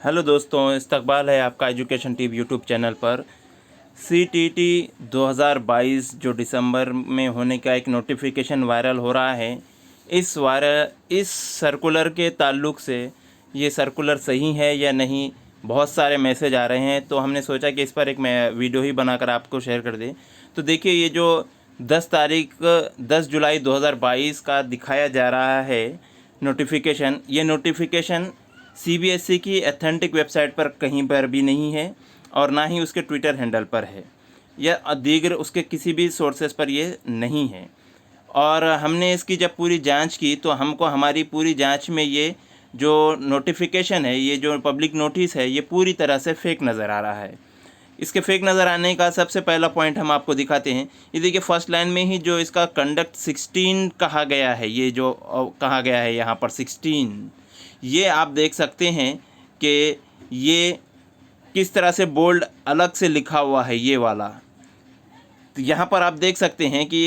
Hello दोस्तों, इस्तकबाल है आपका एजुकेशन टीवी यूट्यूब चैनल पर। CTT 2022 जो दिसंबर में होने का एक नोटिफिकेशन वायरल हो रहा है। इस सर्कुलर के ताल्लुक़ से ये सर्कुलर सही है या नहीं, बहुत सारे मैसेज आ रहे हैं, तो हमने सोचा कि इस पर एक मैं वीडियो ही बनाकर आपको शेयर कर दें। तो देखिए, ये जो 10 जुलाई 2022 का दिखाया जा रहा है नोटिफिकेशन, ये नोटिफिकेशन CBSE की एथेंटिक वेबसाइट पर कहीं पर भी नहीं है और ना ही उसके ट्विटर हैंडल पर है या दीगर उसके किसी भी सोर्सेस पर ये नहीं है। और हमने इसकी जब पूरी जांच की तो हमको हमारी पूरी जांच में ये जो नोटिफिकेशन है, ये जो पब्लिक नोटिस है, ये पूरी तरह से फेक नज़र आ रहा है। इसके फेक नज़र आने का सबसे पहला पॉइंट हम आपको दिखाते हैं। ये देखिए, फर्स्ट लाइन में ही जो इसका कंडक्ट 16 कहा गया है, ये जो कहा गया है यहाँ पर 16, ये आप देख सकते हैं कि ये किस तरह से बोल्ड अलग से लिखा हुआ है, ये वाला। तो यहाँ पर आप देख सकते हैं कि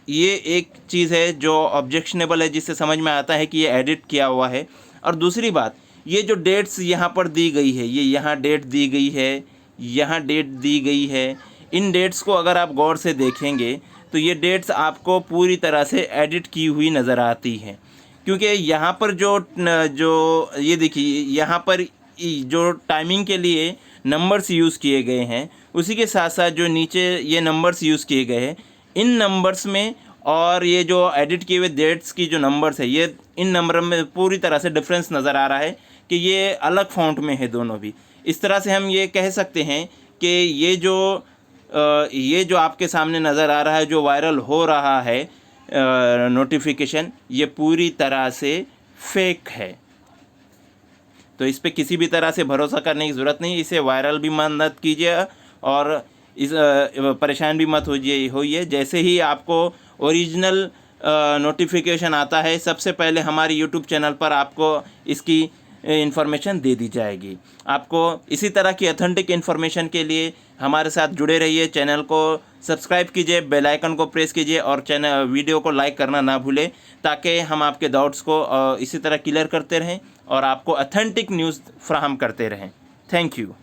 ये एक चीज़ है जो ऑब्जेक्शनेबल है, जिससे समझ में आता है कि ये एडिट किया हुआ है। और दूसरी बात, ये जो डेट्स यहाँ पर दी गई है, ये यहाँ डेट दी गई है, यहाँ डेट दी गई है। इन डेट्स को अगर आप गौर से देखेंगे तो ये डेट्स आपको पूरी तरह से एडिट की हुई नज़र आती हैं, क्योंकि यहाँ पर जो ये देखिए, यहाँ पर जो टाइमिंग के लिए नंबर्स यूज़ किए गए हैं, उसी के साथ साथ जो नीचे ये नंबर्स यूज़ किए गए हैं, इन नंबर्स में और ये जो एडिट किए हुए डेट्स की जो नंबर्स है, ये इन नंबर में पूरी तरह से डिफरेंस नज़र आ रहा है कि ये अलग फ़ॉन्ट में है दोनों भी। इस तरह से हम ये कह सकते हैं कि ये जो आपके सामने नज़र आ रहा है, जो वायरल हो रहा है नोटिफिकेशन, ये पूरी तरह से फेक है। तो इस पे किसी भी तरह से भरोसा करने की ज़रूरत नहीं। इसे वायरल भी मत कीजिए और इस परेशान भी मत होइए। जैसे ही आपको ओरिजिनल नोटिफिकेशन आता है, सबसे पहले हमारे यूट्यूब चैनल पर आपको इसकी इन्फॉर्मेशन दे दी जाएगी। आपको इसी तरह की ऑथेंटिक इन्फॉर्मेशन के लिए हमारे साथ जुड़े रहिए। चैनल को सब्सक्राइब कीजिए, बेल आइकन को प्रेस कीजिए और वीडियो को लाइक करना ना भूलें, ताकि हम आपके डाउट्स को इसी तरह क्लियर करते रहें और आपको ऑथेंटिक न्यूज़ फ्राहम करते रहें। Thank you.